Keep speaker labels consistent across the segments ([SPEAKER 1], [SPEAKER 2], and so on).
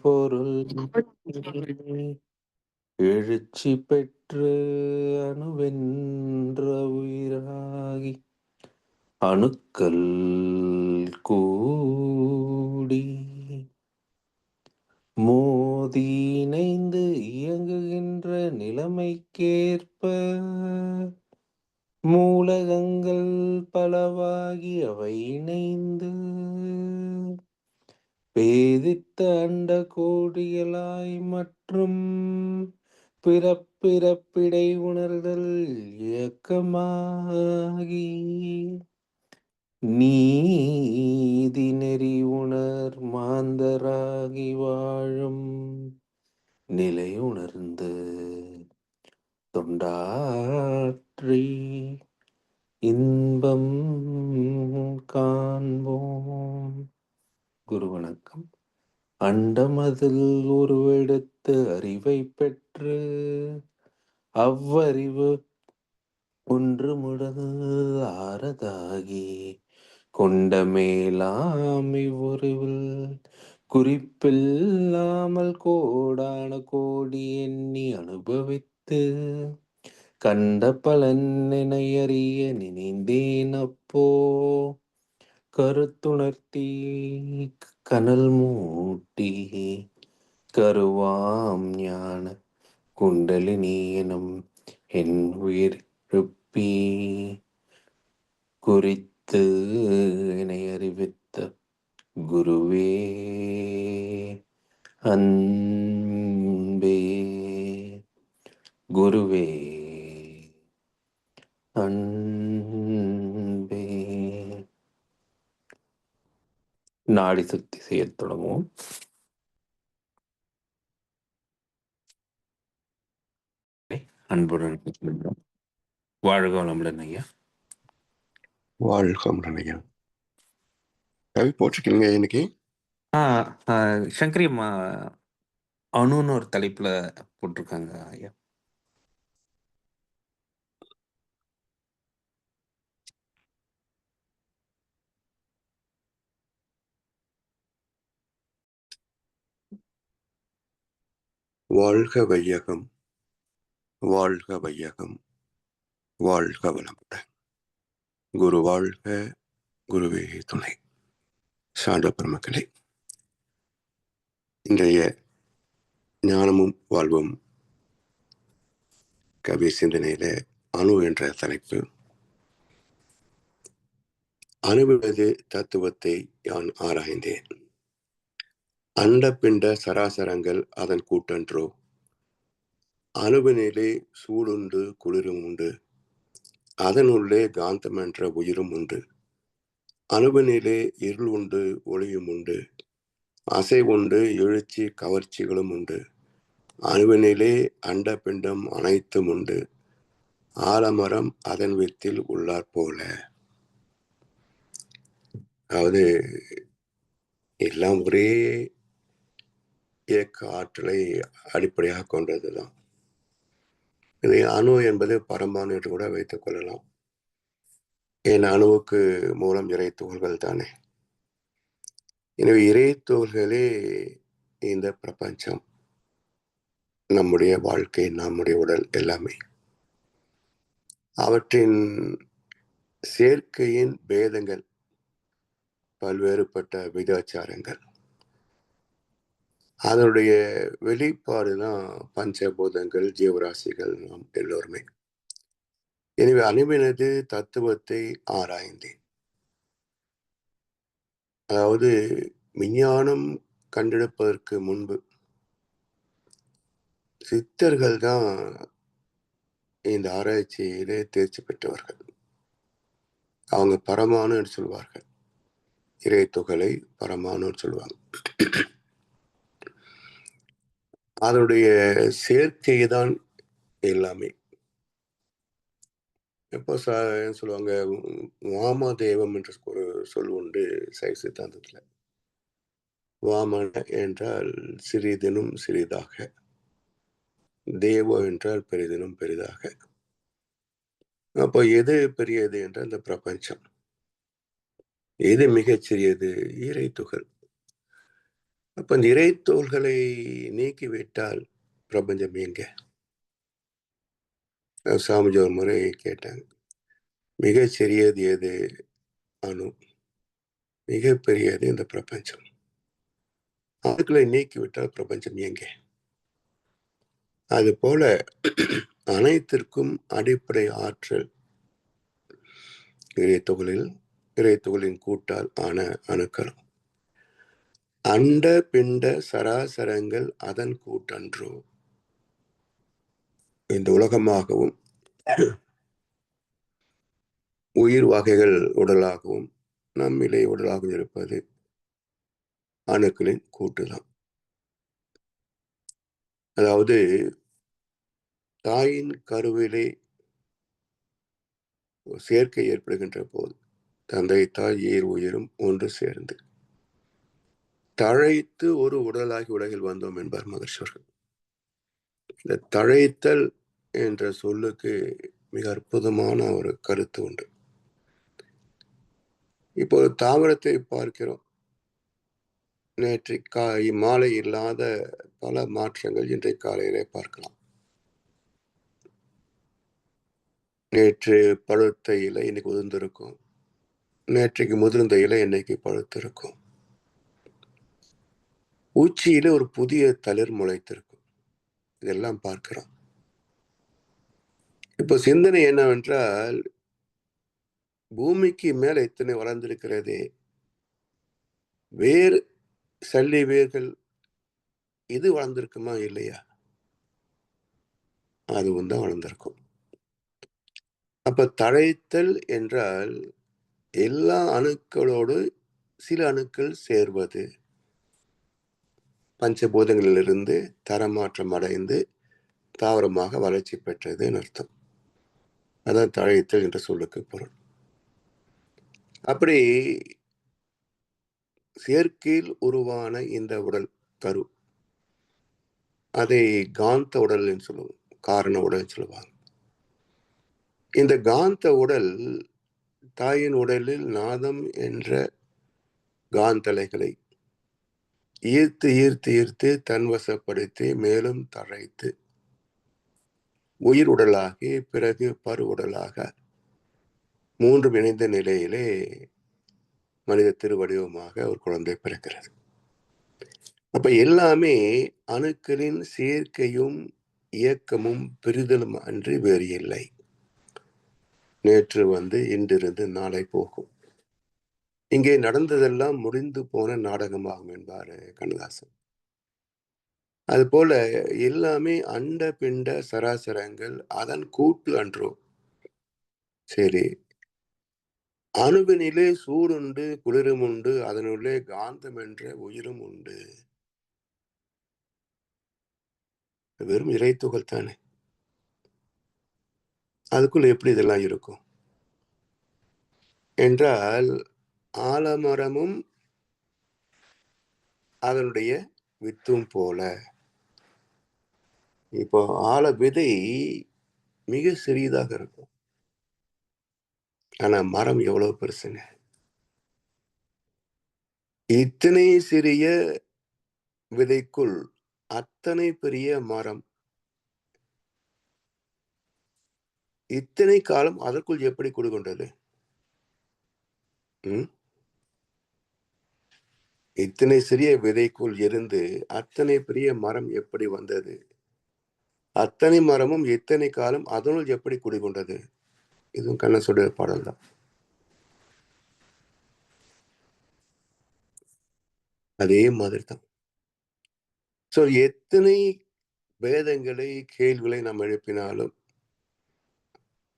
[SPEAKER 1] பொருள் எழுச்சி பெற்று அணுவென்ற உயிராகி அணுக்கள் கூடி மோதி இணைந்து இயங்குகின்ற நிலைமைக்கேற்ப மூலகங்கள் பலவாகி அவை இணைந்து பேதித்த அண்ட கோடிகளாய் மற்றும் பிறப்பிறப்பிடை உணர்தல் இயக்கமாகி நீதி நெறி உணர் மாந்தராகி வாழும் நிலை உணர்ந்து தொண்டாற்றி இன்பம் காண்போம். குரு வணக்கம். அண்டமதில் உருவெடுத்து அறிவை பெற்று அவ்வறிவு ஒன்று முடல் ஆரதாகி கொண்ட மேலாம் இவ்வுருவில் குறிப்பில்லாமல் கோடான கோடி எண்ணி அனுபவித்து கண்ட பலன் நினையறிய நினைந்தேன் அப்போ கருத்துணர்த்தி கனல் மூட்டி கருவாம் ஞான குண்டலினி எனும் என் உயிர் எழுப்பி குறித்து என்னை அறிவித்த குருவே அன்பே, குருவே அன்பே. நாடி சுத்தி செய்யத் தொடங்குவோம். அன்புடன் வாழ்க வளமுடன் ஐயா.
[SPEAKER 2] வாழ்க வளமுடன் ஐயா. கவி போட்டிருக்கீங்க இன்னைக்கு?
[SPEAKER 1] சங்கரி அம்மா அணுன்னு ஒரு தலைப்புல போட்டிருக்காங்க ஐயா.
[SPEAKER 2] வாழ்க வையகம், வாழ்க வையகம், வாழ்க வளமுடன். குரு வாழ்க, குருவே துணை. சான்ற பெருமக்களே, இன்றைய ஞானமும் வாழ்வும் கவி சிந்தனையில அணு என்ற தலைப்பு. அணுவினது தத்துவத்தை யான் ஆராய்ந்தேன். அண்ட பிண்ட சராசரங்கள் அதன் கூட்டன்றோ. அணுவினிலே சூடுண்டு குளிரும் உண்டு, அதனுள்ளே காந்தம் என்ற உயிரும் உண்டு. அணுவினிலே இருள் உண்டு ஒளியும் உண்டு, அசைவுண்டு எழுச்சி கவர்ச்சிகளும் உண்டு. அணுவினிலே அண்ட பிண்டம் அனைத்தும் உண்டு, ஆலமரம் அதன் வித்தில் உள்ளார் போல. அதாவது எல்லாம் ஒரே இயக்க ஆற்றலை அடிப்படையாக கொண்டதுதான். இது அணு என்பது பரமாணு என்று கூட வைத்துக் கொள்ளலாம். என் அணுவுக்கு மூலம் இறை துகள்கள் தானே. எனவே இறை துகள்களே இந்த பிரபஞ்சம், நம்முடைய வாழ்க்கை, நம்முடைய உடல் எல்லாமே. அவற்றின் சேர்க்கையின் பேதங்கள், பல்வேறுபட்ட விதாச்சாரங்கள், அதனுடைய வெளிப்பாடுதான் பஞ்சபூதங்கள், ஜீவராசிகள், நாம் எல்லோருமே. எனவே அணுவினது தத்துவத்தை ஆராய்ந்தேன். அதாவது விஞ்ஞானம் கண்டெடுப்பதற்கு முன்பு சித்தர்கள் தான் இந்த ஆராய்ச்சியிலே தேர்ச்சி பெற்றவர்கள். அவங்க பரமானு என்று சொல்வார்கள், இறை துகளை பரமானு சொல்லுவாங்க. அதனுடைய சேர்க்கை தான் எல்லாமே. எப்போ சொல்லுவாங்க, வாமதேவம் என்று ஒரு சொல் உண்டு சைவ சித்தாந்தத்துல. வாமன என்றால் சிறிதினும் சிறிதாக, தேவ என்றால் பெரிதினும் பெரிதாக. அப்போ எது பெரியது என்றால் இந்த பிரபஞ்சம். எது மிகச்சிறியது? இறை துகள். அப்ப இந்த இறைத்தோள்களை நீக்கிவிட்டால் பிரபஞ்சம் எங்க? சாமிஜி ஒரு முறை கேட்டாங்க. மிகச் சிறியது எது? அணு. மிகப்பெரியது இந்த பிரபஞ்சம். அணுக்களை நீக்கிவிட்டால் பிரபஞ்சம் எங்கே? அதுபோல அனைத்திற்கும் அடிப்படை ஆற்றல் இறைத்துகளின் கூட்டால் ஆன அணுக்களும். அண்ட பிண்ட சராசரங்கள் அதன் கூட்டன்றோ. இந்த உலகமாகவும் உயிர் வகைகள் உடலாகவும் நம்மிலே உடலாகவும் இருப்பது அணுக்களின் கூட்டுதான். அதாவது தாயின் கருவிலே சேர்க்கை ஏற்படுகின்ற போது தந்தை தாய் ஈர் உயிரும் ஒன்று சேர்ந்து தழைத்து ஒரு உடலாகி உலகில் வந்தோம் என்பார் மகர்ஷியர்கள். இந்த தழைத்தல் என்ற சொல்லுக்கு மிக அற்புதமான ஒரு கருத்து உண்டு. இப்போ தாவரத்தை பார்க்கிறோம். நேற்று மாலை இல்லாத பல மாற்றங்கள் இன்றைய காலையிலே பார்க்கலாம். நேற்று பழுத்த இலை இன்னைக்கு உதிர்ந்திருக்கும். நேற்றைக்கு முதிர்ந்த இலை இன்னைக்கு பழுத்திருக்கும். உச்சியில ஒரு புதிய தளிர் முளைத்திருக்கும். இதெல்லாம் பார்க்கிறோம். இப்போ சிந்தனை என்னவென்றால், பூமிக்கு மேல இத்தனை வளர்ந்திருக்கிறதே, வேர் சல்லி வேர்கள் இது வளர்ந்திருக்குமா இல்லையா? அதுவும் தான் வளர்ந்திருக்கும். அப்ப தழைத்தல் என்றால் எல்லா அணுக்களோடு சில அணுக்கள் சேர்வது, பஞ்சபூதங்களிலிருந்து தரமாற்றம் அடைந்து தாவரமாக வளர்ச்சி பெற்றதுன்னு அர்த்தம். அதான் தழைத்தல் என்ற சொல்லுக்கு பொருள். அப்படி செயற்கையில் உருவான இந்த உடல் கரு, அதை காந்த உடல் என்று சொல்லுவோம், காரண உடல் சொல்லுவாங்க. இந்த காந்த உடல் தாயின் உடலில் நாதம் என்ற காந்தலைகளை ஈர்த்து ஈர்த்து ஈர்த்து தன்வசப்படுத்தி மேலும் தழைத்து உயிர் உடலாகி பிறகு பரு உடலாக மூன்றும் இணைந்த நிலையிலே மனித திருவடிவமாக ஒரு குழந்தை பிறக்கிறது. அப்ப எல்லாமே அணுக்களின் சேர்க்கையும் இயக்கமும் பிரிதலும் அன்றி வேறு இல்லை. நேற்று வந்து இன்றிருந்து நாளை போகும். இங்கே நடந்ததெல்லாம் முடிந்து போன நாடகமாகும் என்பார் கண்ணதாசன். அதுபோல எல்லாமே அண்ட பிண்ட சராசரங்கள் அதன் கூட்டு அன்றோ. சரி, அணுவினிலே சூடுண்டு குளிரும் உண்டு, அதனுள்ளே காந்தம் என்ற உயிரும் உண்டு. வெறும் இறைத்துகள் தானே, அதுக்குள்ள எப்படி இதெல்லாம் இருக்கும் என்றால், ஆலமரமும் அதனுடைய வித்தும் போல. இப்போ ஆல விதை மிக சிறியதாக இருக்கும், ஆனா மரம் எவ்வளவு பெருசுங்க. இத்தனை சிறிய விதைக்குள் அத்தனை பெரிய மரம். இத்தனை காலம் அதற்குள் எப்படி குடிகொண்டது? இத்தனை சிறிய விதைக்குள் இருந்து அத்தனை பெரிய மரம் எப்படி வந்தது? அத்தனை மரமும் எத்தனை காலம் அதனுள் எப்படி குடிகொண்டது? இதுவும் கண்ணசுடைய பாடல் தான். அதே மாதிரி தான். எத்தனை வேதங்களை கேள்விகளை நாம் எழுப்பினாலும்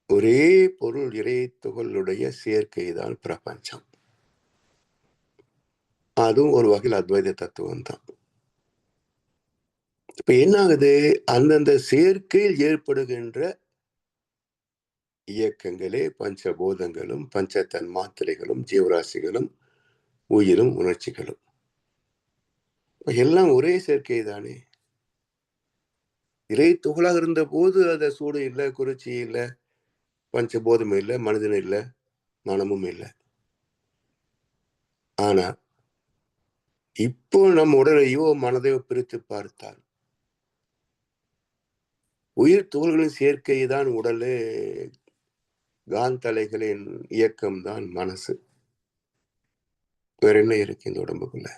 [SPEAKER 2] ஒரே பொருள் இறை துகளுடைய சேர்க்கைதான் பிரபஞ்சம். அதுவும் ஒரு வகையில் அத்வைத தத்துவம் தான். இப்ப என்ன ஆகுது? அந்தந்த சேர்க்கையில் ஏற்படுகின்ற இயக்கங்களே பஞ்சபூதங்களும் பஞ்சத்தன் மாத்திரைகளும் ஜீவராசிகளும் உயிரும் உணர்ச்சிகளும் எல்லாம் ஒரே சேர்க்கை தானே. இறை துகளாக இருந்த போது அத சூடு இல்லை, குறிச்சி இல்லை, பஞ்சபோதமும் இல்லை, மனிதனும் இல்லை, மனமும் இல்லை. ஆனா இப்போ நம் உடலையோ மனதையோ பிரித்து பார்த்தால் உயிர் துகள்களின் சேர்க்கை தான் உடலே, காந்தலைகளின் இயக்கம் தான் மனசு. வேற என்ன இருக்கு இந்த உடம்புக்குள்ள?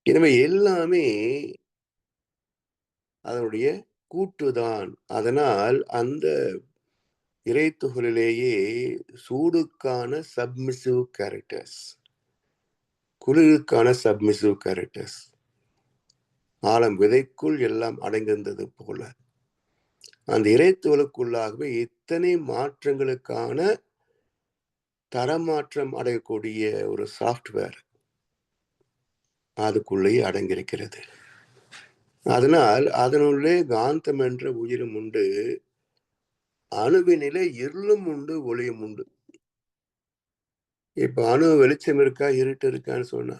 [SPEAKER 2] எனவே எல்லாமே அதனுடைய கூட்டுதான். அதனால் அந்த இறைத்துகளிலேயே சூடுக்கான சப்மிசிவ் கேரக்டர்ஸ், குளிருக்கான சப்மிசிவ் கேரக்டர்ஸ், ஆழம் விதைக்குள் எல்லாம் அடங்கியிருந்தது போல அந்த இறைத்துகளுக்குள்ளாகவே இத்தனை மாற்றங்களுக்கான தரமாற்றம் அடையக்கூடிய ஒரு சாஃப்ட்வேர் அதுக்குள்ளேயே அடங்கியிருக்கிறது. அதனால் அதனுள்ளே காந்தம் என்ற உயிரும் உண்டு, அணுவினிலே இருளும் உண்டு, ஒளியும் உண்டு. இப்ப அணு வெளிச்சம் இருக்கா, இருட்டு இருக்கான்னு சொன்னா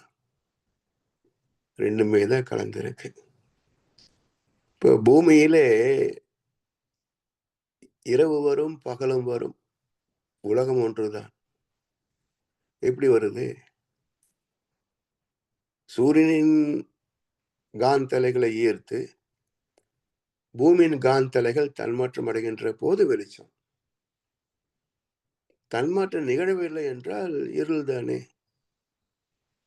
[SPEAKER 2] ரெண்டுமே தான் கலந்திருக்கு. இப்போ பூமியிலே இரவு வரும், பகலும் வரும். உலகம் ஒன்றுதான். எப்படி வருது? சூரியனின் காந்தலைகளை ஈர்த்து பூமியின் காந்தலைகள் தன்மாற்றம் அடைகின்ற போது வெளிச்சம். தன்மாற்றம் நிகழவில்லை என்றால் இருள் தானே.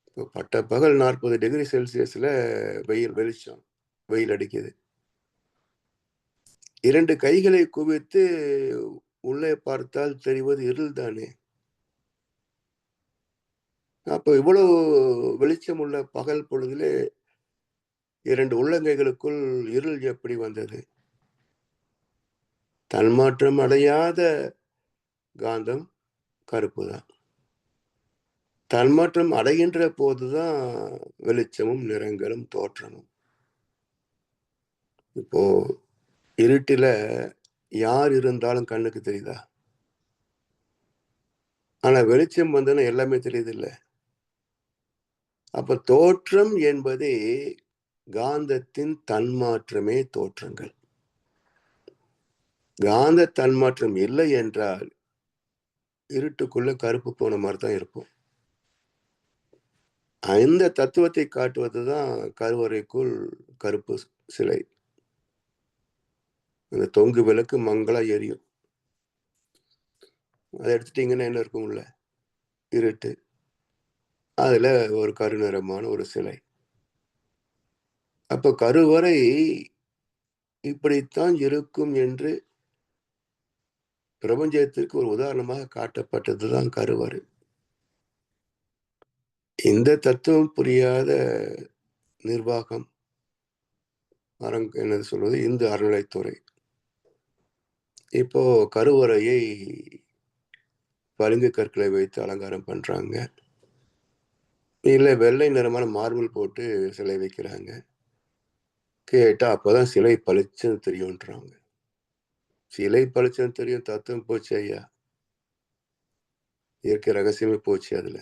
[SPEAKER 2] இப்போ பட்ட பகல் 40 டிகிரி செல்சியஸ்ல வெளிச்சம், வெயில் அடிக்குது. 2 கைகளை குவித்து உள்ளே பார்த்தால் தெரிவது இருள் தானே. அப்போ இவ்வளவு வெளிச்சம் உள்ள பகல் பொழுதிலே 2 உள்ளங்கைகளுக்குள் இருள் எப்படி வந்தது? தன்மாற்றம் அடையாத காந்தம் கருப்பு தான். தன்மாற்றம் அடைகின்ற போதுதான் வெளிச்சமும் நிறங்களும் தோற்றமும். இப்போ இருட்டில யார் இருந்தாலும் கண்ணுக்கு தெரியுதா? ஆனா வெளிச்சம் வந்ததுன்னா எல்லாமே தெரியுது இல்ல. அப்ப தோற்றம் என்பதே காந்தத்தின் தன்மாற்றமே தோற்றங்கள். காந்த தன்மாற்றம் இல்லை என்றால் இருட்டுக்குள்ள கருப்பு போன மாதிரி தான் இருக்கும். அந்த தத்துவத்தை காட்டுவதுதான் கருவறைக்குள் கருப்பு சிலை. அந்த தொங்கு விளக்கு மங்களா எரியும். அதை எடுத்துட்டீங்கன்னா என்ன இருக்கும் உள்ள? இருட்டு. அதுல ஒரு கருநிறமான ஒரு சிலை. அப்ப கருவறை இப்படித்தான் இருக்கும் என்று பிரபஞ்சத்திற்கு ஒரு உதாரணமாக காட்டப்பட்டதுதான் கருவறை. இந்த தத்துவம் புரியாத நிர்வாகம், என்னது சொல்வது, இந்து அறநிலைத்துறை இப்போ கருவறையை பளிங்கு கற்களை வைத்து அலங்காரம் பண்றாங்க. இல்ல வெள்ளை நிறமான மார்பிள் போட்டு சிலை வைக்கிறாங்க. கேட்டா அப்பதான் சிலை பளிச்சுன்னு தெரியும்ன்றாங்க. சிலை பளிச்சுன்னு தெரியும், தத்துவம் போச்சு ஐயா. இயற்கை ரகசியமே போச்சு அதுல.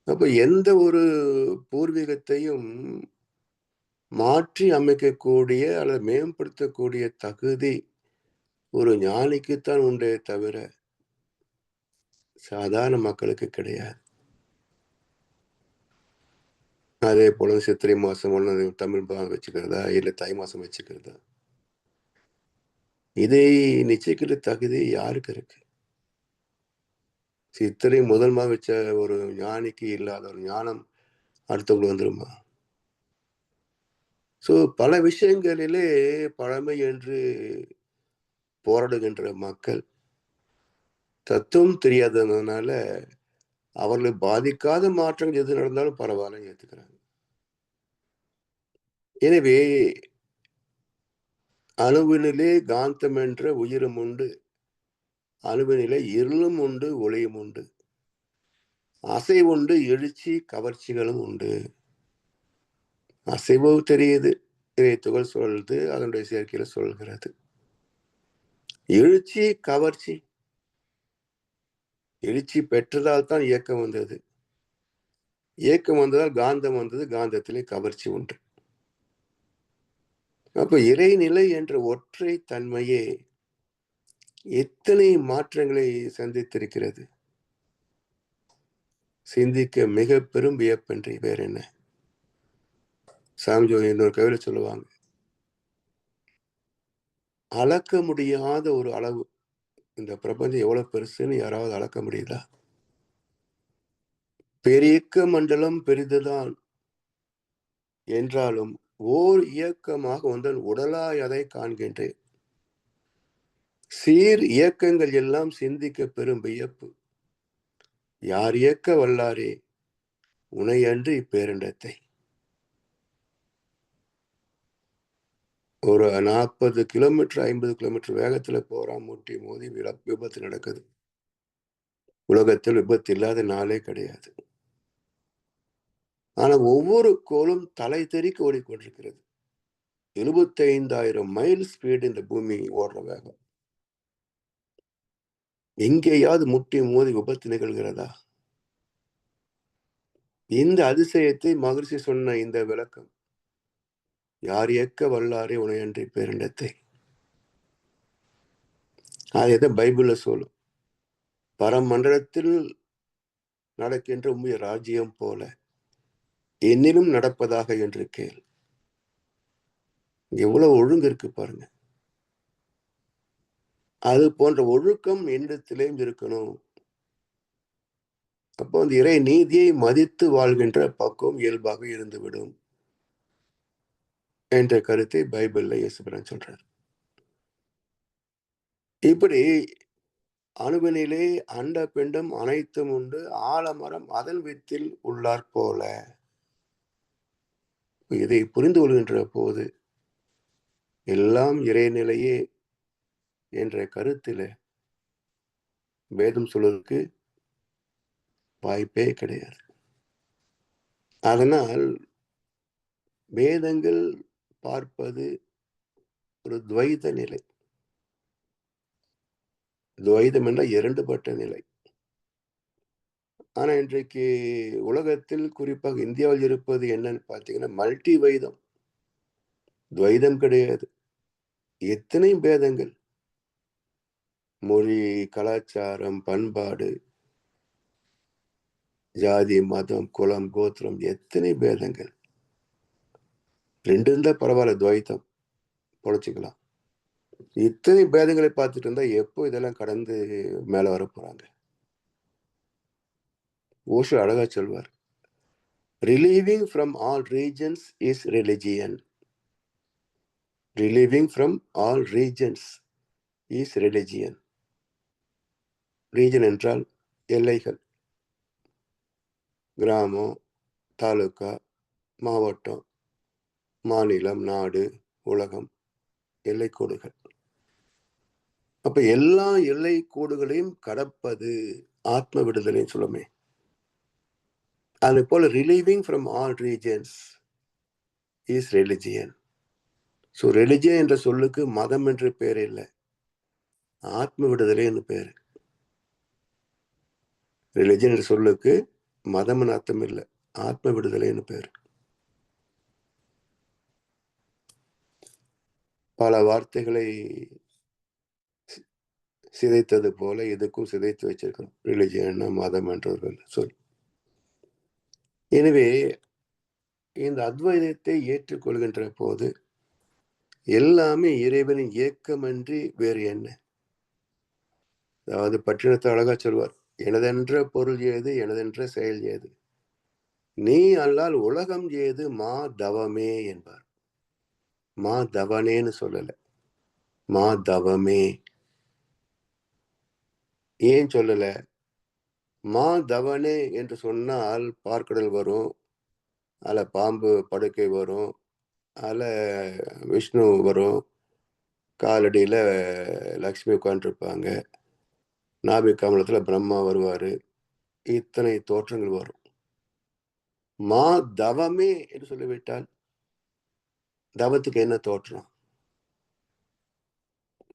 [SPEAKER 2] அப்ப எந்த ஒரு பூர்வீகத்தையும் மாற்றி அமைக்கக்கூடிய அல்லது மேம்படுத்தக்கூடிய தகுதி ஒரு ஞானிக்குத்தான் உண்டே தவிர சாதாரண மக்களுக்கு கிடையாது. அதே போல சித்திரை மாசம் ஒண்ணு தமிழ் வச்சுக்கிறதா, இல்ல தை மாசம் வச்சுக்கிறதா, இதை நிச்சயிக்கிற தகுதி யாருக்கு இருக்கு? சித்திரை முதல் வச்ச ஒரு ஞானிக்கு இல்லாத ஒரு ஞானம் அடுத்தவங்களுக்கு வந்துருமா? சோ பல விஷயங்களிலே பழமை என்று போராடுகின்ற மக்கள் தத்துவம் தெரியாததுனால அவர்களை பாதிக்காத மாற்றங்கள் எது நடந்தாலும் பரவாயில்ல ஏத்துக்கிறாங்க. எனவே அணுவினிலே காந்தம் என்ற உயிரும் உண்டு, அணுவினிலே இருளும் உண்டு, ஒளியும் உண்டு, அசைவுண்டு, எழுச்சி கவர்ச்சிகளும் உண்டு. அசைவு தெரியுது, துகள் சொல்லுது, அதனுடைய சேர்க்கையில சொல்கிறது. எழுச்சி கவர்ச்சி, எழுச்சி பெற்றதால் தான் இயக்கம் வந்தது, இயக்கம் வந்ததால் காந்தம் வந்தது, காந்தத்திலே கவர்ச்சி உண்டு. அப்ப இறைநிலை என்ற ஒற்றை தன்மையே எத்தனை மாற்றங்களை சந்தித்திருக்கிறது. சிந்திக்க மிக பெரும் வியப்பின்றி வேற என்ன? சாமிஜோ இன்னொரு கவிதை சொல்லுவாங்க, அளக்க முடியாத ஒரு அளவு. இந்த பிரபஞ்சம் எவ்வளவு பெருசுன்னு யாராவது அளக்க முடியுதா? பெரியக்க மண்டலம் பெரிதுதான் என்றாலும் ஓர் இயக்கமாக ஒன்றன் உடலாய் அதை காண்கின்றேன். சீர் இயக்கங்கள் எல்லாம் சிந்திக்க பெரும் வியப்பு. யார் இயக்க வல்லாரே உனை அன்று இப்பேரண்டத்தை. ஒரு 40 கிலோமீட்டர் 50 கிலோமீட்டர் வேகத்துல போறான், முட்டி மோதி விபத்து நடக்குது. உலகத்தில் விபத்து இல்லாத நாளே கிடையாது. ஆனா ஒவ்வொரு கோளும் தலை தெறிக்க ஓடிக்கொண்டிருக்கிறது. 75,000 மைல் ஸ்பீடு இந்த பூமி ஓடுற வேகம். எங்கேயாவது முட்டி மோதி விபத்து நிகழ்கிறதா? இந்த அதிசயத்தை மகிழ்ச்சி சொன்ன இந்த விளக்கம், யார் இயக்க வல்லாரே உனையன்றி பேரிண்டத்தை. அதை பைபிள்ல சொல்லும், பரமண்டலத்தில் நடக்கின்ற உம்முடைய ராஜ்யம் போல என்னிலும் நடப்பதாக என்று கேள். எவ்வளவு ஒழுங்கு இருக்கு பாருங்க. அது போன்ற ஒழுக்கம் என்னிடத்திலேயும் இருக்கணும். அப்போ அந்த இறை நீதியை மதித்து வாழ்கின்ற பக்குவம் இயல்பாக இருந்துவிடும் என்ற கருத்தை பைபிள்ல இயேசுபிரான் சொல்றார். இப்படி அணுவினிலே அண்ட பிண்டம் அனைத்தும் உண்டு, ஆலமரம் அதன் வித்தில் உள்ளார் போல. இதை புரிந்து கொள்கின்ற போது எல்லாம் இறைநிலையே என்ற கருத்தில வேதம் சொல்வதற்கு வாய்ப்பே கிடையாது. அதனால் வேதங்கள் பார்ப்பது ஒரு துவைத நிலை. துவைதம் என்ற இரண்டுபட்ட நிலை. ஆனா இன்றைக்கு உலகத்தில் குறிப்பாக இந்தியாவில் இருப்பது என்னன்னு பார்த்தீங்கன்னா, மல்டி வைதம். துவைதம் கிடையாது. எத்தனை பேதங்கள். மொழி, கலாச்சாரம், பண்பாடு, ஜாதி, மதம், குலம், கோத்திரம், எத்தனை பேதங்கள். 2 இருந்தா பரவாயில்ல, துவைத்தம் பொழைச்சிக்கலாம். இத்தனை பேதங்களை பார்த்துட்டு இருந்தா எப்போ இதெல்லாம் கடந்து மேல வர போறாங்க? ஓஷோ அழகா சொல்வார், relieving from all regions is religion. Relieving from all regions is religion. Region என்றால் எல்லைகள். கிராமம், தாலுகா, மாவட்டம், மாநிலம், நாடு, உலகம், எல்லைக்கோடுகள். அப்ப எல்லா எல்லை கோடுகளையும் கடப்பது ஆத்ம விடுதலை சொல்லுமே. அது போல relieving from all regions is religion. So religion என்ற சொல்லுக்கு மதம் என்று பேர் இல்லை, ஆத்ம விடுதலை என்று பேர். ரிலிஜியன் என்ற சொல்லுக்கு மதம் அர்த்தம் இல்லை, ஆத்ம விடுதலைன்னு பேர். பல வார்த்தைகளை சிதைத்தது போல இதுக்கும் சிதைத்து வச்சிருக்கணும், ரிலிஜியன் மதம் என்றவர்கள் சொல். எனவே இந்த அத்வைதத்தை ஏற்றுக்கொள்கின்ற போது எல்லாமே இறைவனின் இயக்கமன்றி வேறு என்ன? அதாவது பட்டினத்தை அழகா சொல்வார், எனதென்ற பொருள் ஏது, எனதென்ற செயல் ஏது, நீ அல்லால் உலகம் ஏது மா தவமே என்பார். மா தவனேன்னு சொல்லல, மா தவமே. ஏன் சொல்லல? மா தவனே என்று சொன்னால் பார்க்கடல் வரும், அதுல பாம்பு படுக்கை வரும், அதுல விஷ்ணு வரும், காலடியில லக்ஷ்மி உட்காந்துருப்பாங்க, நாபி கமலத்துல பிரம்மா வருவாரு, இத்தனை தோற்றங்கள் வரும். மா தவமே என்று சொல்லிவிட்டால் தவத்துக்கு என்ன தோற்றம்?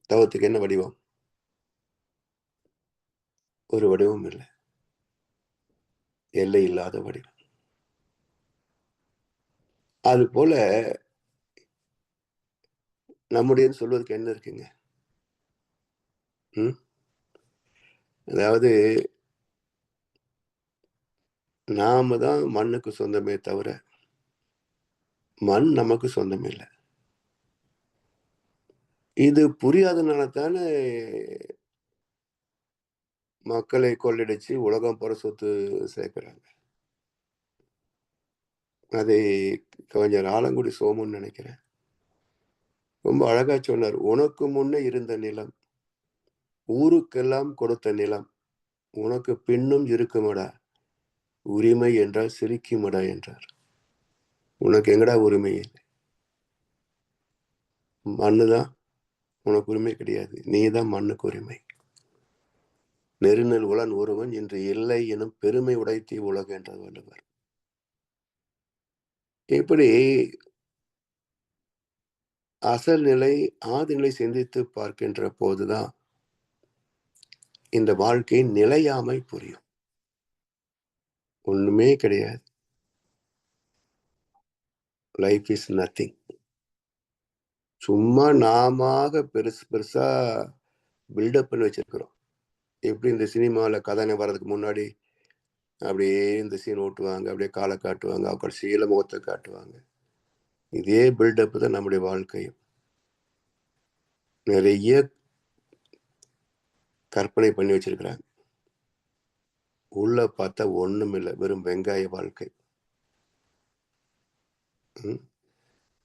[SPEAKER 2] தவத்துக்கு என்ன வடிவம்? ஒரு வடிவம் இல்லை, எல்லை இல்லாத வடிவம். அது போல நம்முடைய சொல்வதற்கு என்ன இருக்குங்க? அதாவது நாம தான் மண்ணுக்கு சொந்தமே தவிர மண் நமக்கு சொந்தம் இல்லை. இது புரியாதனால தானே மக்களை கொள்ளையடிச்சு உலகம் பூரா சொத்து சேர்க்கிறாங்க. அதை கவிஞர் ஆலங்குடி சோமுன்னு நினைக்கிறேன். ரொம்ப அழகா சொன்னார். உனக்கு முன்னே இருந்த நிலம், ஊருக்கெல்லாம் கொடுத்த நிலம், உனக்கு பின்னும் இருக்குமடா, உரிமை என்றால் சிரிக்குமடா என்றார். உனக்கு எங்கடா உரிமை? மண்ணுதான் உனக்கு உரிமை கிடையாது. நீதான் மண்ணுக்கு உரிமை. நெருநெல் உளன் ஒருவன் இன்று இல்லை எனும் பெருமை உடைத்தி உலகு என்றார் வள்ளுவர். இப்படி அசல் நிலை, ஆதிநிலை சிந்தித்து பார்க்கின்ற போதுதான் இந்த வாழ்க்கையின் நிலையாமை புரியும். ஒண்ணுமே கிடையாது. Life is nothing. சும்மா நாமாக பெருசு பெருசா பில்டப் பண்ணி வச்சிருக்கிறோம். எப்படி இந்த சினிமாவில் கதாநாயகன் வர்றதுக்கு முன்னாடி அப்படியே இந்த சீன் ஓட்டுவாங்க, அப்படியே காலை காட்டுவாங்க, அப்புறம் சீல முகத்தை காட்டுவாங்க. இதே பில்டப் தான் நம்முடைய வாழ்க்கையும். நிறைய கற்பனை பண்ணி வச்சிருக்கிறாங்க. உள்ள பார்த்தா ஒண்ணும் இல்லை, வெறும் வெங்காய வாழ்க்கை.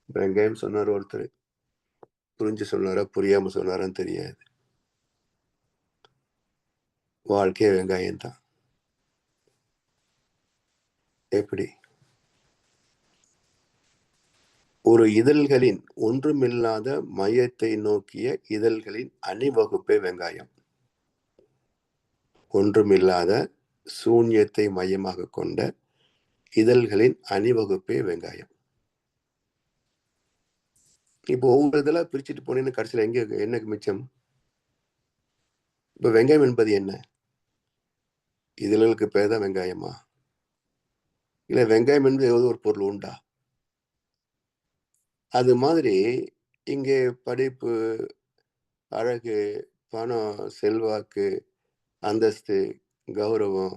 [SPEAKER 2] வெங்காயம் சொன்னார் ஒருத்தர், புரிஞ்சு சொன்னாரா புரியாம சொன்னாரான்னு தெரியாது. வாழ்க்கையே வெங்காயம் தான். எப்படி ஒரு இதழ்களின் ஒன்றுமில்லாத மையத்தை நோக்கிய இதழ்களின் அணிவகுப்பே வெங்காயம். ஒன்றுமில்லாத சூன்யத்தை மையமாக கொண்ட இதழ்களின் அணிவகுப்பே வெங்காயம். இப்போ ஒவ்வொரு இதெல்லாம் பிரிச்சுட்டு போனீங்கன்னா கடைசியில் எங்க என்ன மிச்சம்? இப்ப வெங்காயம் என்பது என்ன? இதழ்களுக்கு பேர் தான் வெங்காயமா? இல்ல வெங்காயம் என்பது ஏதோ ஒரு பொருள் உண்டா? அது மாதிரி இங்கே படிப்பு, அழகு, பணம், செல்வாக்கு, அந்தஸ்து, கௌரவம்,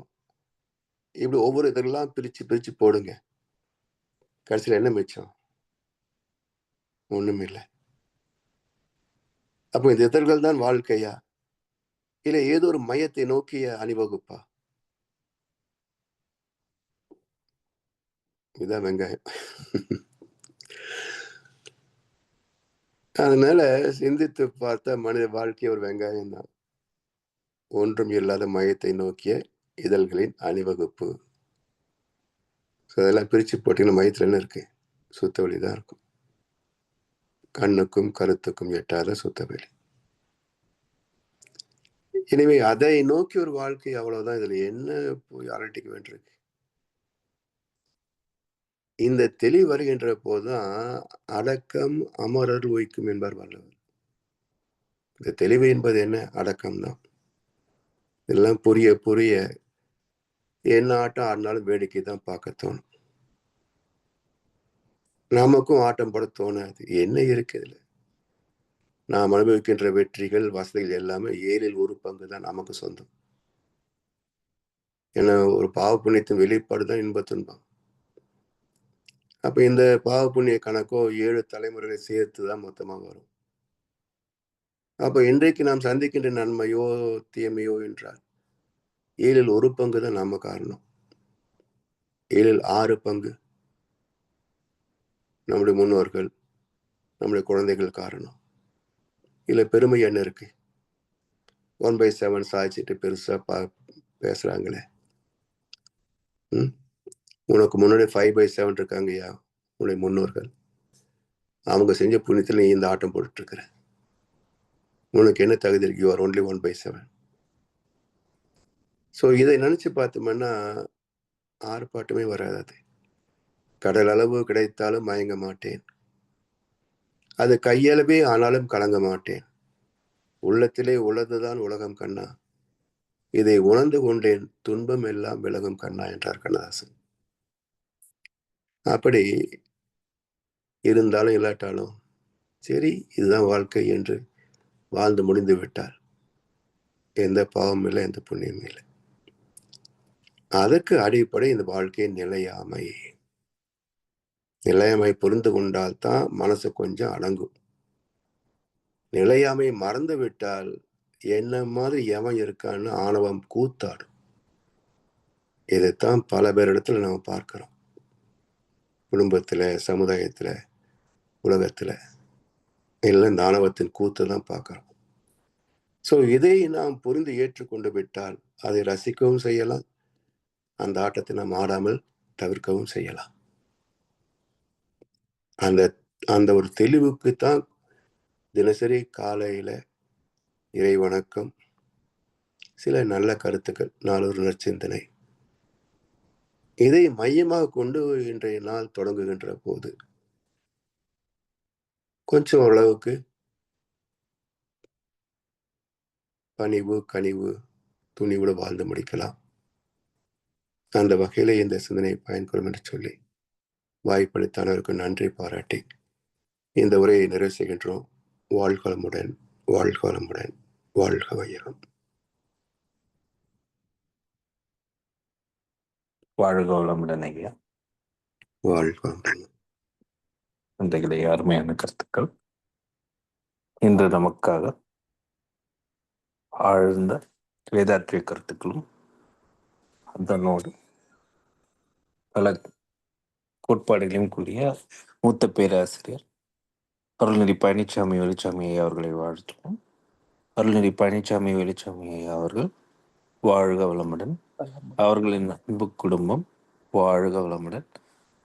[SPEAKER 2] இப்படி ஒவ்வொரு இதெல்லாம் பிரிச்சு பிரிச்சு போடுங்க. கடைசியில் என்ன மிச்சம்? ஒண்ணும் இல்லை. அப்போ இந்த இதழ்கள் தான் வாழ்க்கையா? இல்ல ஏதோ ஒரு மையத்தை நோக்கிய அணிவகுப்பா? இதுதான் வெங்காயம். அதனால சிந்தித்து பார்த்தா மனித வாழ்க்கை ஒரு வெங்காயம் தான். ஒன்றும் இல்லாத மையத்தை நோக்கிய இதழ்களின் அணிவகுப்பு. அதெல்லாம் பிரிச்சு போட்டீங்கன்னா மையத்துல என்ன இருக்கு? சுத்த வெளிதான் இருக்கும். கண்ணுக்கும் கருத்துக்கும் எட்டாத சுத்தவெளி. எனவே அதை நோக்கி ஒரு வாழ்க்கை, அவ்வளவுதான். இதுல என்ன போய் அரட்டிக்க வேண்டியிருக்கு? இந்த தெளிவு வருகின்ற போதுதான் அடக்கம் அமரர் உய்க்கும் என்பார் வள்ளுவர். இந்த தெளிவு என்பது என்ன? அடக்கம்தான். இதெல்லாம் புரிய புரிய என்ன ஆட்டம் ஆடினாலும் வேடிக்கை தான் பார்க்க தோணும். நமக்கும் ஆட்டம் போட தோணாது. என்ன இருக்கு இதுல? நாம் அனுபவிக்கின்ற வெற்றிகள், வசதிகள் எல்லாமே 1/7 பங்கு தான் நமக்கு சொந்தம். ஏன்னா ஒரு பாவ புண்ணியத்தின் வெளிப்பாடு தான் இன்ப துன்பம். அப்ப இந்த பாவ புண்ணிய கணக்கோ 7 தலைமுறைகளை சேர்த்து தான் மொத்தமா வரும். அப்ப இன்றைக்கு நாம் சந்திக்கின்ற நன்மையோ தீமையோ என்றால் 7/1 பங்கு தான் நம்ம காரணம். 7/6 பங்கு நம்முடைய முன்னோர்கள், நம்முடைய குழந்தைகள் காரணம். இதுல பெருமை என்ன இருக்கு? 1/7 சாய்ச்சிட்டு பெருசா பேசுறாங்களே. உனக்கு முன்னாடி 5/7 இருக்காங்கய்யா, உன்னுடைய முன்னோர்கள். அவங்க செஞ்ச புண்ணியத்தில் நீ இந்த ஆட்டம் போட்டுட்டு இருக்கிற. உனக்கு என்ன தகுதி இருக்கு? You are only 1/7. ஸோ இதை நினைச்சு பார்த்தோம்னா ஆர்ப்பாட்டமே வராது. கடல் அளவு கிடைத்தாலும் மயங்க மாட்டேன். அது கையளவே ஆனாலும் கலங்க மாட்டேன். உள்ளத்திலே உள்ளதுதான் உலகம் கண்ணா, இதை உணர்ந்து கொண்டேன், துன்பம் எல்லாம் விலகும் கண்ணா என்றார் கண்ணதாசன். அப்படி இருந்தாலும் இல்லாட்டாலும் சரி, இதுதான் வாழ்க்கை என்று வாழ்ந்து முடிந்து விட்டார். எந்த பாவம் இல்லை, எந்த புண்ணியமும் இல்லை. அதற்கு அடிப்படை இந்த வாழ்க்கையின் நிலையாமை. நிலையாமை புரிந்து கொண்டால்தான் மனசு கொஞ்சம் அடங்கும். நிலையாமை மறந்து விட்டால் என்ன மாதிரி எவன் இருக்கான்னு ஆணவம் கூத்தாடும். இதைத்தான் பல பேரிடத்துல நம்ம பார்க்கிறோம். குடும்பத்துல, சமுதாயத்துல, உலகத்துல எல்லாம் இந்த ஆணவத்தின் கூத்து தான் பார்க்கிறோம். இதை நாம் புரிந்து ஏற்றுக்கொண்டு விட்டால் அதை ரசிக்கவும் செய்யலாம், அந்த ஆட்டத்தை நாம் ஆடாமல் தவிர்க்கவும் செய்யலாம். அந்த அந்த ஒரு தெளிவுக்குத்தான் தினசரி காலையில இறை வணக்கம், சில நல்ல கருத்துக்கள், நாளொரு நற்சிந்தனை, இதை மையமாக கொண்டு இன்றைய நாள் தொடங்குகின்ற போது கொஞ்சம் ஓரளவுக்கு பணிவு, கனிவு, துணிவோடு வாழ்ந்து முடிக்கலாம். அந்த வகையில இந்த சிந்தனையை பயன்படும் என்று சொல்லி வாய்ப்பளித்தானவருக்கு நன்றி பாராட்டி இந்த உரையை நிறைவு செய்கின்றோம். வாழ்க வளமுடன், வாழ்க வளமுடன், வாழ்க வையகம்.
[SPEAKER 1] வாழ்க வளமுடன் ஐயா.
[SPEAKER 2] வாழ்க வளமுடன்.
[SPEAKER 1] இன்றைய அருமையான கருத்துக்கள். இன்று நமக்காக ஆழ்ந்த வேதாத்திரிய கருத்துக்களும் அதனோடு பல கோட்பாடுகளையும் கூறிய மூத்த பேராசிரியர் அருள்நெறி பழனிசாமி வெளிச்சாமி ஐயா அவர்களை வாழ்த்துவோம். அருள்நெறி பழனிசாமி வெளிச்சாமி ஐயா அவர்கள் வாழ்க வளமுடன், அவர்களின் அன்பு குடும்பம் வாழ்க வளமுடன்,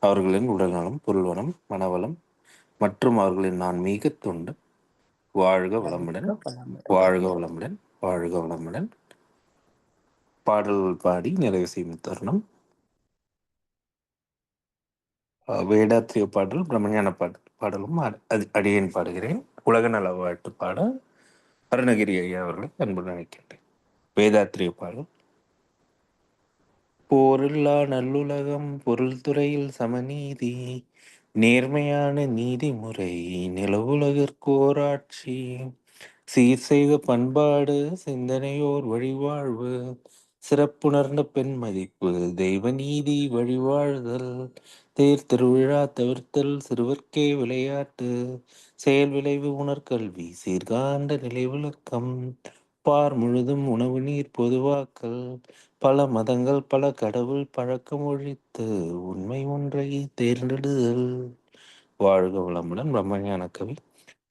[SPEAKER 1] அவர்களின் உடல்நலம், பொருள்வளம், மனவளம் மற்றும் அவர்களின் ஆன்மீக தொண்டு வாழ்க வளமுடன், வாழ்க வளமுடன், வாழ்க வளமுடன். பாடல்கள் பாடி நிறைவு செய்யும் தருணம். வேதாத்திரிய பாடல், பிரம்மஞான பாடலும் அடியேன் பாடுகிறேன். உலக நல வாழ்த்து பாட அருணகிரி ஐயா அவர்களை அன்புடன் நினைக்கின்றேன். வேதாத்திரிய பாடல். போரில்லா நல்லுலகம், பொருள் துறையில் சமநீதி, நேர்மையான நீதிமுறை, நிலவுலகிற்கோராட்சி, சீர் செய்த பண்பாடு, சிந்தனையோர் வழிவாழ்வு, சிறப்புணர்ந்த பெண் மதிப்பு, தெய்வ நீதி வழிவாழ்தல், தேர் திருவிழா தவிர்த்தல், சிறுவர்க்கே விளையாட்டு, செயல் விளைவு உணர்கல்வி, சீர்காண்ட நிலை விளக்கம், பார் முழுதும் உணவு நீர் பொதுவாக்கல், பல மதங்கள் பல கடவுள் பழக்கம் ஒழித்து உண்மை ஒன்றை தேர்ந்தெடுதல். வாழ்க வளமுடன். பிரம்மஞான கவி.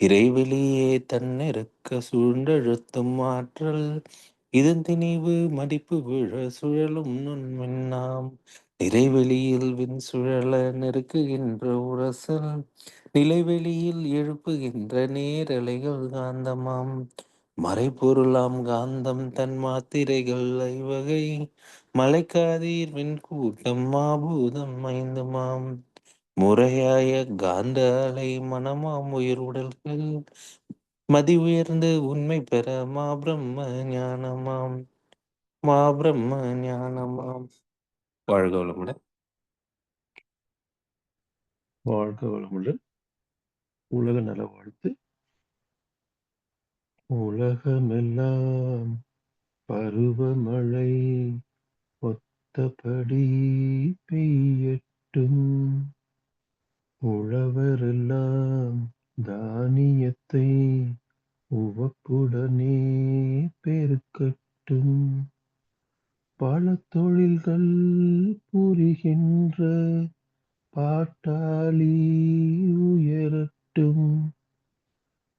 [SPEAKER 1] இறைவெளியே தன்னிருக்க சூழ்ந்தழுத்தும் ஆற்றல், இதன் திணிவு மடிப்பு விழ சுழலும் நுண்மின்னாம், நிறைவெளியில் விண் சுழல நெருக்குகின்ற உரசல், நிலைவெளியில் எழுப்புகின்ற நேரலைகள் காந்தமாம், மறைபொருளாம் காந்தம் தன் மாத்திரைகள் ஐவகை, மலைக்காதீர் விண்கூட்டம் மாபூதம் ஐந்துமாம், முறையாய காந்த அலை மனமாம் உயிர் உடல்கள், மதி உயர்ந்து உண்மை பெற மா பிரம்ம ஞானமாம், மா பிரம்ம ஞானமாம். வாழ்க வளமுடன்.
[SPEAKER 3] வாழ்க வளமுடன். உலக நல வாழ்த்து. உலகமெல்லாம் பருவமழை ஒத்தபடி பெய்யட்டும், உழவரெல்லாம் தானியத்தை உவப்புடனே பெருக்கட்டும், பல தொழில்கள் புரிகின்ற பாட்டாளி உயரட்டும்,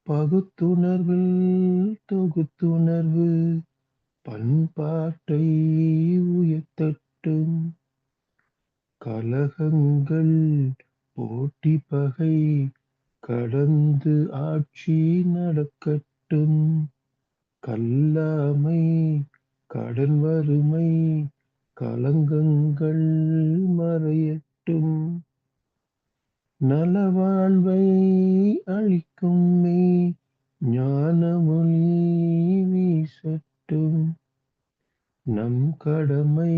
[SPEAKER 3] பகுத்துணர்வில் தொகுத்துணர்வு பண்பாட்டை உயர்த்தட்டும், கலகங்கள் போட்டி பகை கடந்து ஆட்சி நடக்கட்டும், கல்லாமை கடன் வறுமை களங்கங்கள் மறையட்டும், நலவாழ்வை அளிக்கும் மெய் ஞானமொழி வீசட்டும், நம் கடமை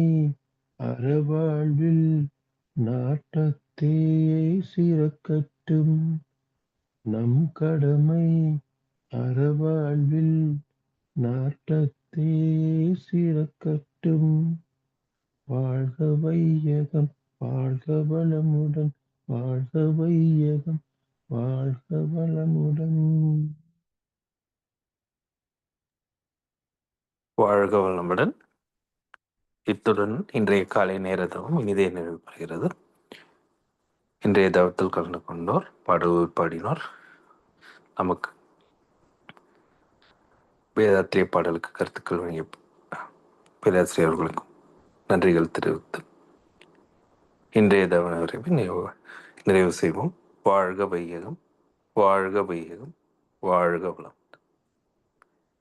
[SPEAKER 3] அறவாழ்வில் நாட்டத்தே சிறக்கட்டும், நம் கடமை அறவாழ்வில் நாட்டத்தே சிறக்கட்டும், வாழ்க வையகம் வாழ்க வளமுடன், வாழ்க வையகம் வாழ்க வளமுடன்.
[SPEAKER 1] வாழ்க வளமுடன். இத்துடன் இன்றைய காலை நேரத்தும் இனிதே நிறைவு பெறுகிறது. இன்றைய தவத்தில் கலந்து கொண்டோர், பாடல்கள் பாடினோர், நமக்கு வேதாத்திரிய பாடலுக்கு கருத்துக்கள் வழங்கிய பேராசிரியர்களுக்கும் நன்றிகள் தெரிவித்து இன்றைய தவ நிறைவு செய்வோம். வாழ்க வையகம், வாழ்க வையகம், வாழ்க வளம்.